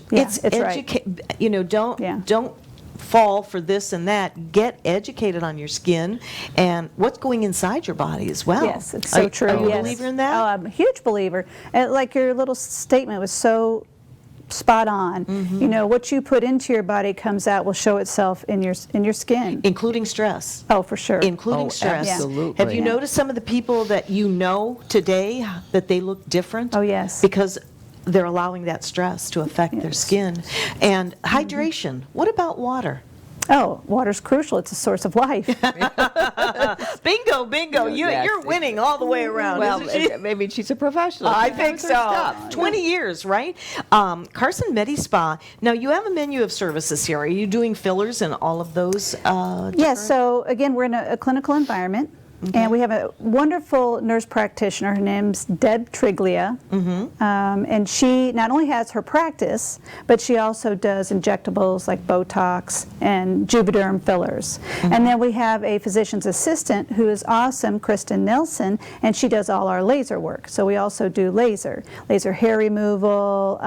Yeah, it's right. Don't fall for this and that. Get educated on your skin and what's going inside your body as well. Yes, it's so true. Are you Yes. a believer in that? Oh, I'm a huge believer. And like your little statement was so spot on. You know, what you put into your body comes out, will show itself in your skin. Including stress. Oh, for sure. Including Oh, stress. absolutely. Have you Yeah. noticed some of the people that you know today that they look different? Oh, yes. Because they're allowing that stress to affect their Yes. skin. And hydration. What about water? Oh, water's crucial. It's a source of life. Bingo, bingo. Yes. You're winning all the way around. Well, isn't she? maybe she's a professional. I She think knows her so. stuff. 20 years, right? Carson Medi-Spa. Now, you have a menu of services here. Are you doing fillers and all of those? Yes, so again, we're in a clinical environment. And we have a wonderful nurse practitioner. Her name's Deb Triglia. And she not only has her practice, but she also does injectables like Botox and Juvederm fillers. And then we have a physician's assistant who is awesome, Kristen Nelson, and she does all our laser work. So we also do laser hair removal,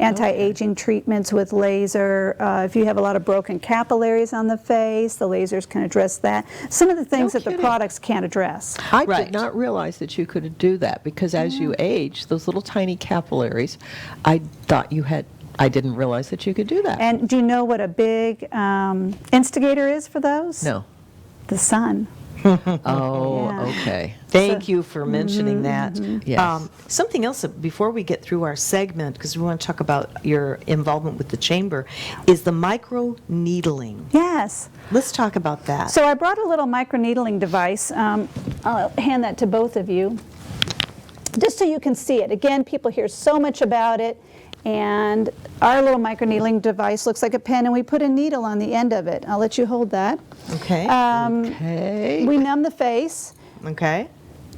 anti-aging treatments with laser. If you have a lot of broken capillaries on the face, the lasers can address that. Some of the things that the kidding. products can't address. I Right. did not realize that you could do that because as you age, those little tiny capillaries, I didn't realize that you could do that. And do you know what a big instigator is for those? No. The sun. Oh, Yeah. okay. Thank you for mentioning that. Yes. Something else before we get through our segment, because we want to talk about your involvement with the chamber, is the micro needling. Yes. Let's talk about that. So I brought a little microneedling device. I'll hand that to both of you, just so you can see it. Again, people hear so much about it, and our little microneedling device looks like a pen, and we put a needle on the end of it. I'll let you hold that. Okay. Okay. We numb the face. Okay.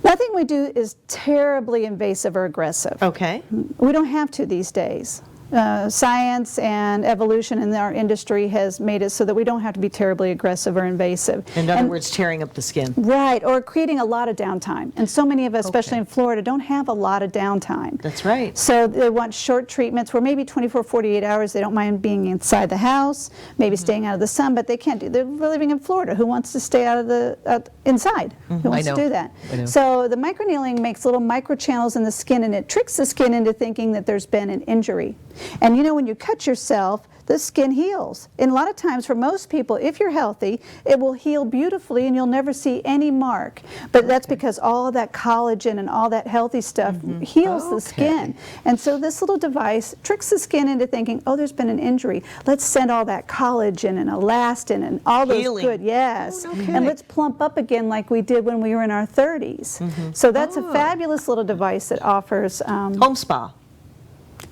Nothing we do is terribly invasive or aggressive. Okay. We don't have to these days. science and evolution in our industry has made it so that we don't have to be terribly aggressive or invasive. In other words, tearing up the skin. Right, or creating a lot of downtime. And so many of us, especially in Florida, don't have a lot of downtime. That's right. So they want short treatments where maybe 24, 48 hours, they don't mind being inside the house, maybe staying out of the sun, but they can't do. They're living in Florida. Who wants to stay out of the inside? Who wants to do that? So the microneedling makes little microchannels in the skin, and it tricks the skin into thinking that there's been an injury. And you know, when you cut yourself, the skin heals. And a lot of times for most people, if you're healthy, it will heal beautifully and you'll never see any mark. But that's because all of that collagen and all that healthy stuff heals the skin. And so this little device tricks the skin into thinking, oh, there's been an injury. Let's send all that collagen and elastin and all those good, and let's plump up again like we did when we were in our 30s. So that's a fabulous little device that offers Home spa.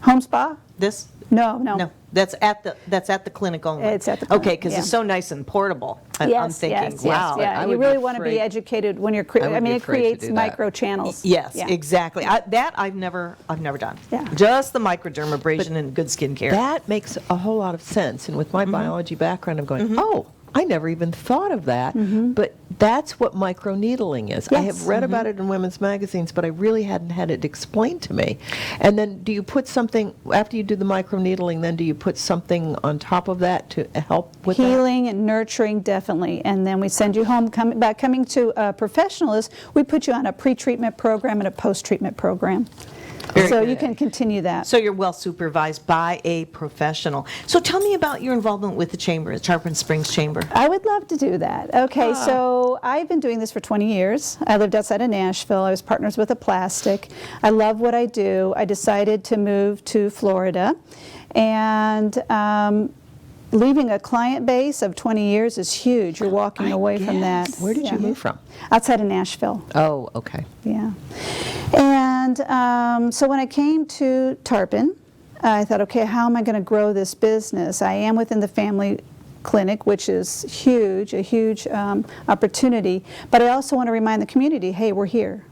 home spa? This? No. No. That's at the clinic only. It's at the clinic, Okay, because it's so nice and portable. I'm thinking, wow. Yeah, you really want to be educated when you're. I mean, it creates micro channels. Yes, exactly. That I've never done. Yeah. Just the microdermabrasion and good skincare. That makes a whole lot of sense. And with my biology background, I'm going, oh, I never even thought of that. But that's what microneedling is. I have read about it in women's magazines, but I really hadn't had it explained to me. And then do you put something, after you do the microneedling, then do you put something on top of that to help with healing and nurturing, definitely. And then we send you home. Coming to a professionalist, we put you on a pre-treatment program and a post-treatment program. So you can continue that. So you're well supervised by a professional. So tell me about your involvement with the chamber, the Tarpon Springs Chamber. I would love to do that. Okay, so I've been doing this for 20 years. I lived outside of Nashville. I was partners with a plastic. I love what I do. I decided to move to Florida, and leaving a client base of 20 years is huge. You're walking away from that. Where did you move from? Outside of Nashville. Oh, okay. Yeah. And so when I came to Tarpon, I thought, okay, how am I going to grow this business? I am within the family clinic, which is huge, a huge opportunity, but I also want to remind the community, hey, we're here.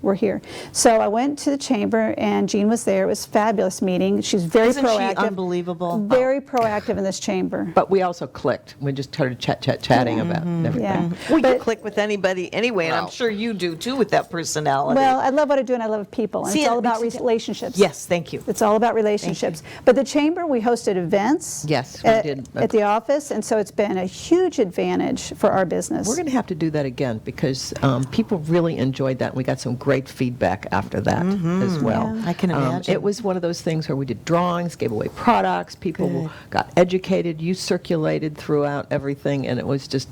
So I went to the chamber, and Jean was there. It was a fabulous meeting. She's very Isn't proactive. she unbelievable? Very proactive in this chamber. But we also clicked. We just started chatting about everything. Yeah. Well, you click with anybody anyway, and I'm sure you do too with that personality. Well, I love what I do, and I love people, and See, it's all it about makes it- relationships. Yes, thank you. It's all about relationships. But the chamber, we hosted events Yes, we did. at the office, and so it's been a huge advantage for our business. We're going to have to do that again because people really enjoyed that. And we got some great feedback after that as well. Yeah. I can imagine. It was one of those things where we did drawings, gave away products, people got educated, you circulated throughout everything, and it was just...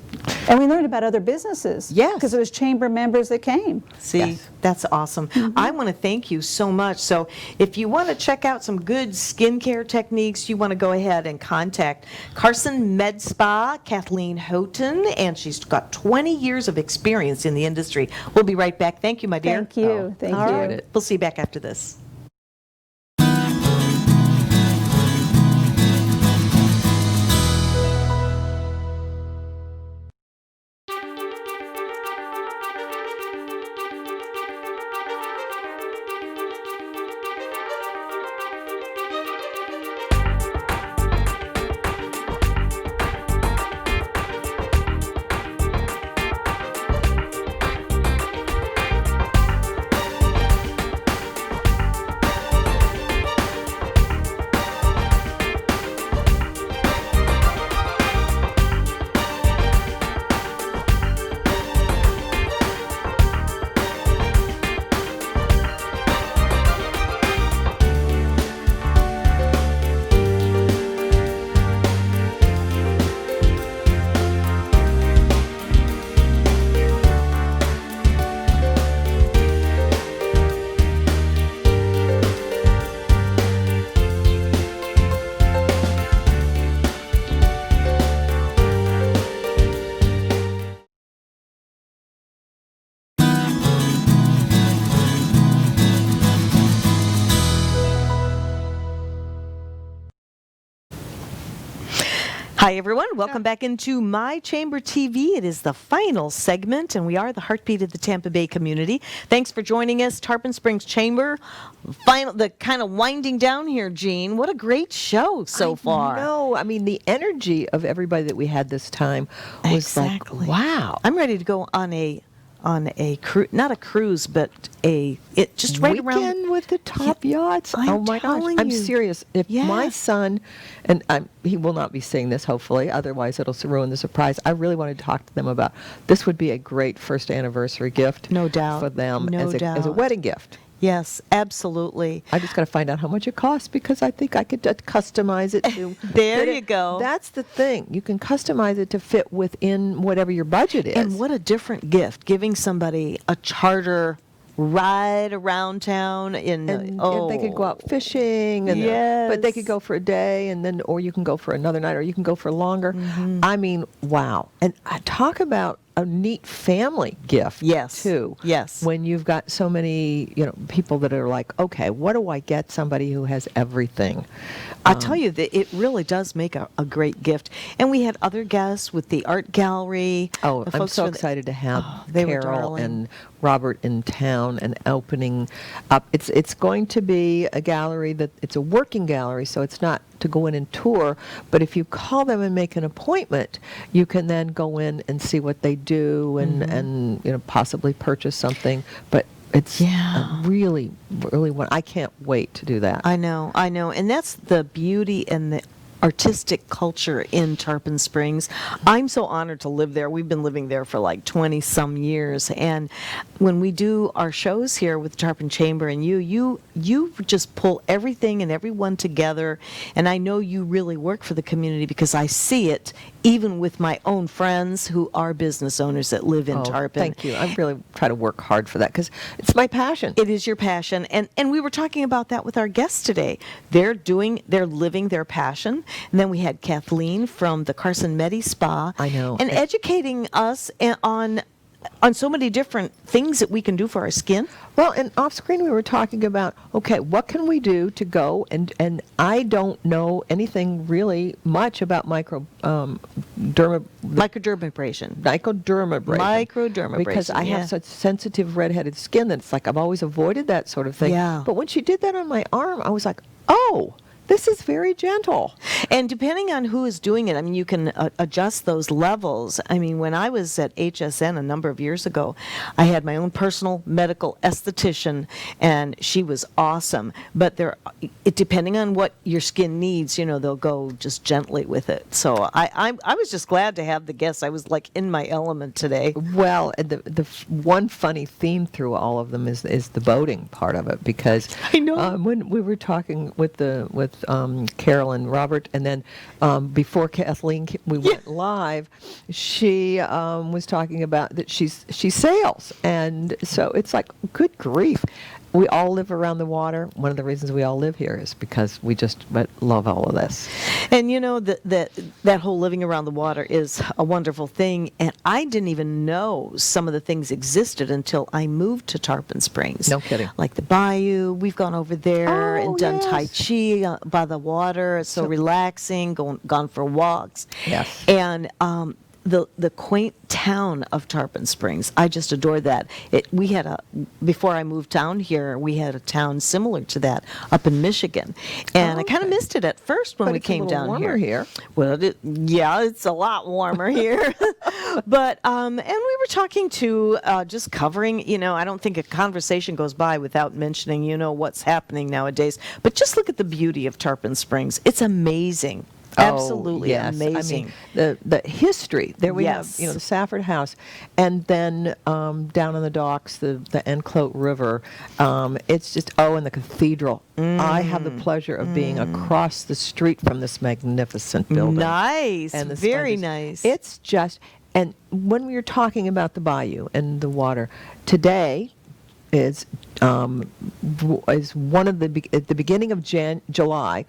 And we learned about other businesses. Yes. Because it was chamber members that came. See, that's awesome. I want to thank you so much. So if you want to check out some good skincare techniques, you want to go ahead and contact Carson Medi-Spa, Kathleen Hoten, and she's got 20 years of experience in the industry. We'll be right back. Thank you, my dear. Thank you. Thank All you. right. We'll see you back after this. Hi, everyone. Welcome back into My Chamber TV. It is the final segment, and we are the heartbeat of the Tampa Bay community. Thanks for joining us, Tarpon Springs Chamber. The kind of winding down here, Jean. What a great show so far. No, I mean, the energy of everybody that we had this time was Exactly. like, wow. I'm ready to go on a cruise, not a cruise, but just right around. Weekend with the top yachts. I'm oh my gosh, telling I'm you. serious. If my Yeah. son, and he will not be seeing this, hopefully, otherwise it'll ruin the surprise. I really want to talk to them about this. Would be a great first anniversary gift, No doubt. for them No as a doubt. wedding gift. Yes, absolutely. I just got to find out how much it costs, because I think I could customize it to. There fit you it. go. That's the thing. You can customize it to fit within whatever your budget is. And what a different gift, giving somebody a charter ride around town and they could go out fishing, and but they could go for a day, and then, or you can go for another night, or you can go for longer. I mean, wow! And talk about a neat family gift. Yes. too. Yes. When you've got so many, people that are like, okay, what do I get somebody who has everything? I'll tell you that it really does make a great gift. And we had other guests with the art gallery. Oh, The I'm folks so for the- excited to have they were Carol darling. and Robert in town and opening up. It's going to be a gallery it's a working gallery, so it's not to go in and tour, but if you call them and make an appointment, you can then go in and see what they do and possibly purchase something. But it's a really, really one. I can't wait to do that. I know. And that's the beauty and the artistic culture in Tarpon Springs. I'm so honored to live there. We've been living there for like 20 some years, and when we do our shows here with Tarpon Chamber and you just pull everything and everyone together, and I know you really work for the community because I see it even with my own friends who are business owners that live in Tarpon. Thank you. I really try to work hard for that because it's my passion. It is your passion, and we were talking about that with our guests today. They're living their passion, and then we had Kathleen from the Carson Medi-Spa. I know. And educating us on so many different things that we can do for our skin. Well, and off screen we were talking about, okay, what can we do to go, and I don't know anything really much about Microdermabrasion. Microdermabrasion, because I yeah. have such sensitive redheaded skin that it's like I've always avoided that sort of thing. Yeah. But when she did that on my arm, I was like, oh, this is very gentle. And depending on who is doing it, I mean, you can adjust those levels. I mean, when I was at HSN a number of years ago, I had my own personal medical esthetician, and she was awesome. But depending on what your skin needs, they'll go just gently with it. So I was just glad to have the guests. I was like in my element today. Well, the one funny theme through all of them is the boating part of it, because I know. When we were talking with Carol and Robert, and then before Kathleen we went live, she was talking about that she sails, and so it's like, good grief. We all live around the water. One of the reasons we all live here is because we just love all of this. And that whole living around the water is a wonderful thing. And I didn't even know some of the things existed until I moved to Tarpon Springs. No kidding. Like the bayou. We've gone over there and done Tai yes. Chi by the water. It's so relaxing, gone for walks. Yes. And the quaint town of Tarpon Springs, I just adore that. Before I moved down here, we had a town similar to that up in Michigan, and I kind of missed it at first when But we it's came a little down warmer here. Well, it's a lot warmer here, but and we were talking to just covering. I don't think a conversation goes by without mentioning what's happening nowadays. But just look at the beauty of Tarpon Springs. It's amazing. Absolutely amazing. I mean, the history. There we Yes. have, the Safford House, and then down on the docks, the Enclote River. It's just, and the cathedral. I have the pleasure of being across the street from this magnificent building. Nice. And the Very sponges. nice. It's just, and when we were talking about the bayou and the water, today is one of at the beginning of July,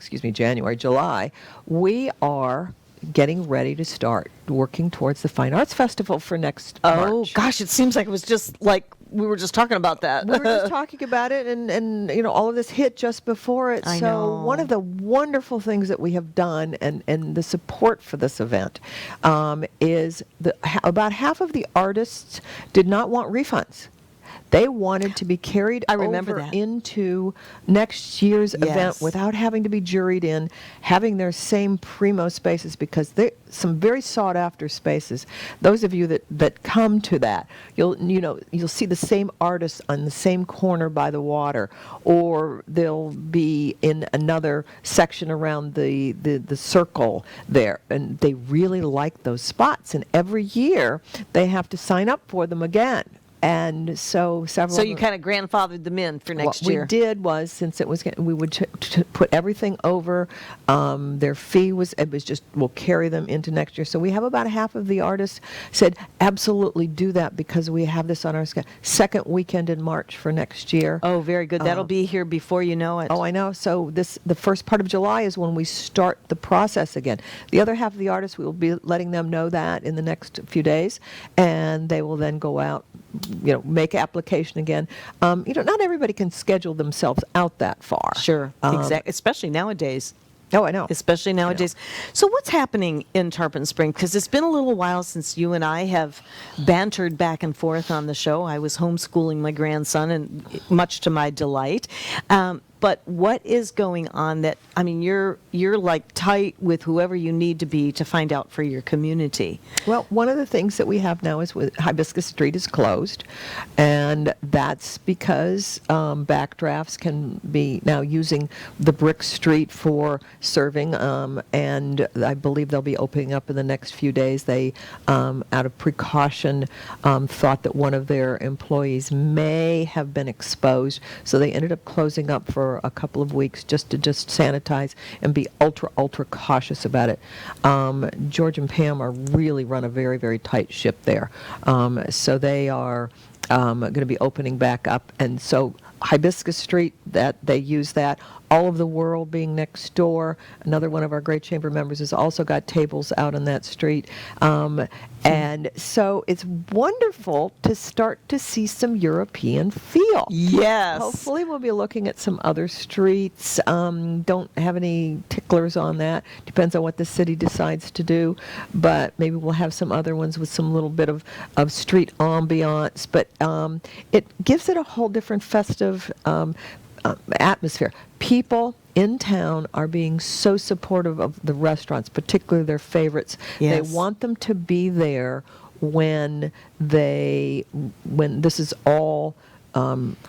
we are getting ready to start working towards the Fine Arts Festival for next March. Gosh, it seems like it was just like we were just talking about that. We were just talking about it, and you know, all of this hit just before it. I So know. one of the wonderful things that we have done, and the support for this event, is about half of the artists did not want refunds. They wanted to be carried I remember over that. into next year's event Yes. without having to be juried in, having their same primo spaces, because they're some very sought after spaces. Those of you that come to that, you'll see the same artists on the same corner by the water, or they'll be in another section around the circle there, and they really like those spots. And every year they have to sign up for them again. And so several. So of you them- kind of grandfathered them in for next what year. we did was, since it was, we would put everything over. Their fee was, it was just, we'll carry them into next year. So we have about half of the artists said, absolutely do that, because we have this on our second weekend in March for next year. Oh, very good. That'll be here before you know it. Oh, I know. So the first part of July is when we start the process again. The other half of the artists, we will be letting them know that in the next few days, and they will then go out, make application again. Not everybody can schedule themselves out that far. Sure, exactly. Especially nowadays. Oh, I know. Especially nowadays. So what's happening in Tarpon Spring? Because it's been a little while since you and I have bantered back and forth on the show. I was homeschooling my grandson, and much to my delight. But what is going on that, I mean, you're like tight with whoever you need to be to find out for your community. Well, one of the things that we have now is Hibiscus Street is closed, and that's because backdrafts can be now using the brick street for serving, and I believe they'll be opening up in the next few days. They, out of precaution, thought that one of their employees may have been exposed, so they ended up closing up for a couple of weeks just to sanitize and be ultra cautious about it. George and Pam really run a very, very tight ship there, so they are going to be opening back up, and so Hibiscus Street, that they use that. All of the World being next door. Another one of our great chamber members has also got tables out on that street. And so it's wonderful to start to see some European feel. Yes. Hopefully we'll be looking at some other streets. Don't have any ticklers on that. Depends on what the city decides to do. But maybe we'll have some other ones with some little bit of street ambiance. But it gives it a whole different festive atmosphere. People in town are being so supportive of the restaurants, particularly their favorites. Yes. They want them to be there when this is all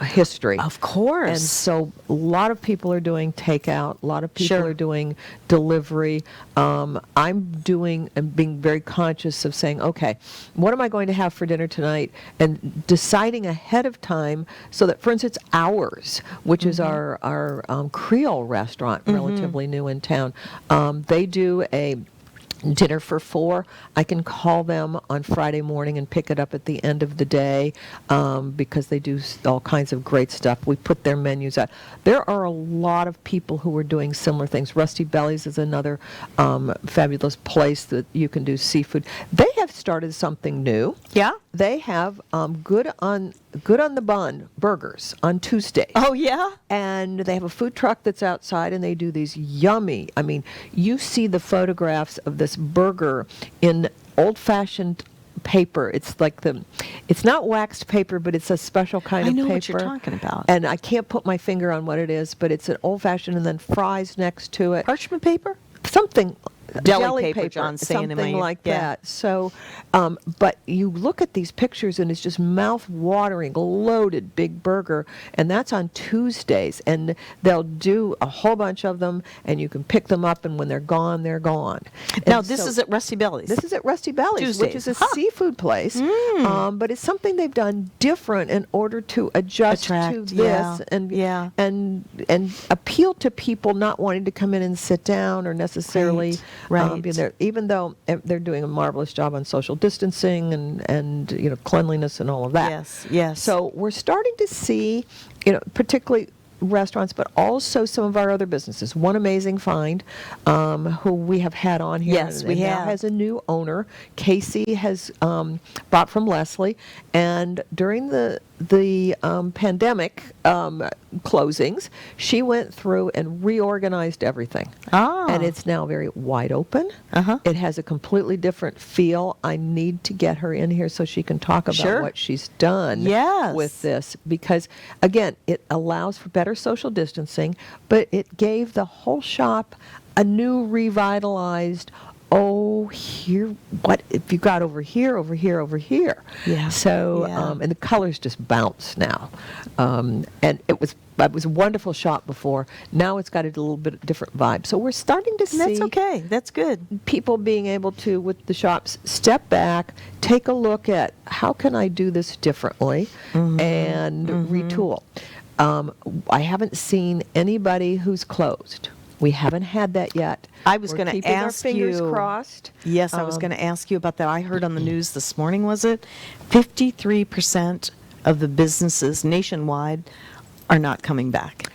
history. Of course. And so a lot of people are doing takeout. A lot of people Sure. are doing delivery. I'm doing and being very conscious of saying, okay, what am I going to have for dinner tonight? And deciding ahead of time so that, for instance, Ours, which is our Creole restaurant, relatively new in town, they do a dinner for 4. I can call them on Friday morning and pick it up at the end of the day, because they do all kinds of great stuff. We put their menus out. There are a lot of people who are doing similar things. Rusty Bellies is another fabulous place that you can do seafood. They have started something new. Yeah? They have good on the bun burgers on Tuesday. Oh, yeah? And they have a food truck that's outside, and they do these yummy, I mean, you see the photographs of this burger in old-fashioned paper. It's like it's not waxed paper, but it's a special kind I of know paper. what you're talking about. And I can't put my finger on what it is, but it's an old-fashioned, and then fries next to it. Parchment paper? Something. Deli jelly paper, John's saying in something my ear. like Yeah. that. So, but you look at these pictures and it's just mouth-watering, loaded big burger, and that's on Tuesdays. And they'll do a whole bunch of them, and you can pick them up, and when they're gone, they're gone. Now, And this so is at Rusty Bellies. this is at Rusty Bellies, which is a Tuesdays. seafood place, but it's something they've done different in order to adjust to Attract, this yeah, and yeah. and appeal to people not wanting to come in and sit down or necessarily Right. be there, even though they're doing a marvelous job on social distancing and cleanliness and all of that. Yes, yes. So we're starting to see, particularly restaurants, but also some of our other businesses. One Amazing Find, who we have had on here. Yes, we and now have. has a new owner. Casey has bought from Leslie, and during the the pandemic closings, she went through and reorganized everything. Ah. And it's now very wide open. It has a completely different feel. I need to get her in here so she can talk about Sure. what she's done Yes. with this. Because, again, it allows for better social distancing, but it gave the whole shop a new revitalized, here, what if you got over here, over here, over here? Yeah. So, Yeah. and the colors just bounce now. And it was a wonderful shop before. Now it's got a little bit different vibe. So we're starting to see That's okay. That's good. people being able to, with the shops, step back, take a look at how can I do this differently, and retool. I haven't seen anybody who's closed. We haven't had that yet. I was We're going to keeping our ask fingers you. crossed. Yes, I was going to ask you about that. I heard on the news this morning, was it? 53% of the businesses nationwide are not coming back.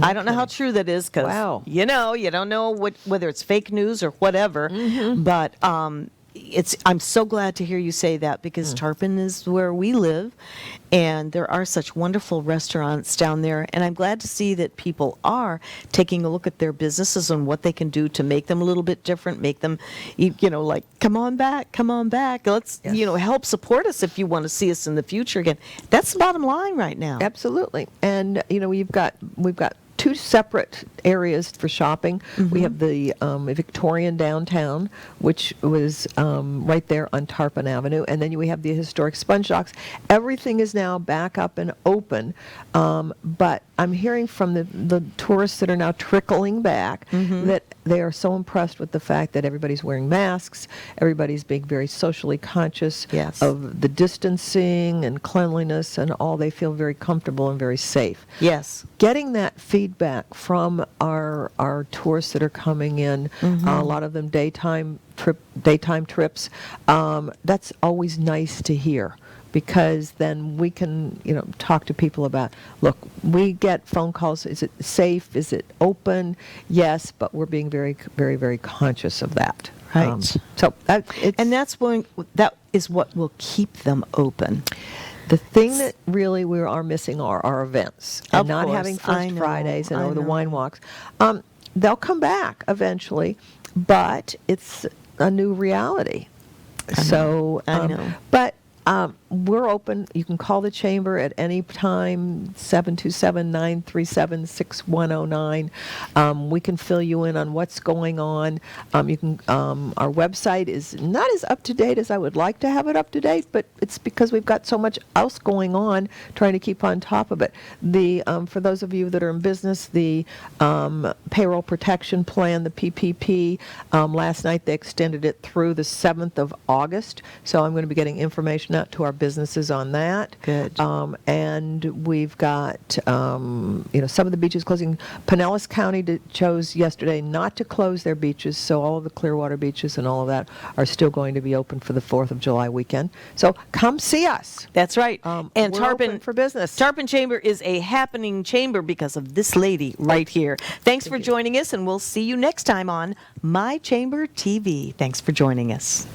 I don't know how true that is because, Wow. you don't know whether it's fake news or whatever. But I'm so glad to hear you say that because Tarpon is where we live, and there are such wonderful restaurants down there. And I'm glad to see that people are taking a look at their businesses and what they can do to make them a little bit different, make them, like, come on back. Let's, help support us if you want to see us in the future again. That's the bottom line right now. Absolutely. And, we've got two separate areas for shopping. We have the Victorian downtown, which was right there on Tarpon Avenue, and then we have the historic sponge docks. Everything is now back up and open, but I'm hearing from the tourists that are now trickling back that they are so impressed with the fact that everybody's wearing masks, everybody's being very socially conscious Yes. of the distancing and cleanliness and all. They feel very comfortable and very safe. Yes. Getting that feedback from our tourists that are coming in, a lot of them daytime trips, that's always nice to hear. Because then we can, talk to people about, look, we get phone calls, is it safe, is it open? Yes, but we're being very, very, very conscious of that. Right. So that is what will keep them open. the thing that really we are missing are our events, and Of not course, having I First know, Fridays and I or the know. wine walks. They'll come back eventually, but it's a new reality. So, I know. But we're open. You can call the chamber at any time, 727-937-6109. We can fill you in on what's going on. You can. Our website is not as up to date as I would like to have it up to date, but it's because we've got so much else going on, trying to keep on top of it. For those of you that are in business, the payroll protection plan, the PPP. Last night they extended it through the 7th of August. So I'm going to be getting information out to our businesses on that. Good. And we've got, some of the beaches closing. Pinellas County chose yesterday not to close their beaches, so all of the Clearwater beaches and all of that are still going to be open for the 4th of July weekend. So come see us. That's right. And And we're Tarpon open for business. Tarpon Chamber is a happening chamber because of this lady right here. Thanks for joining us, and we'll see you next time on My Chamber TV. Thanks for joining us.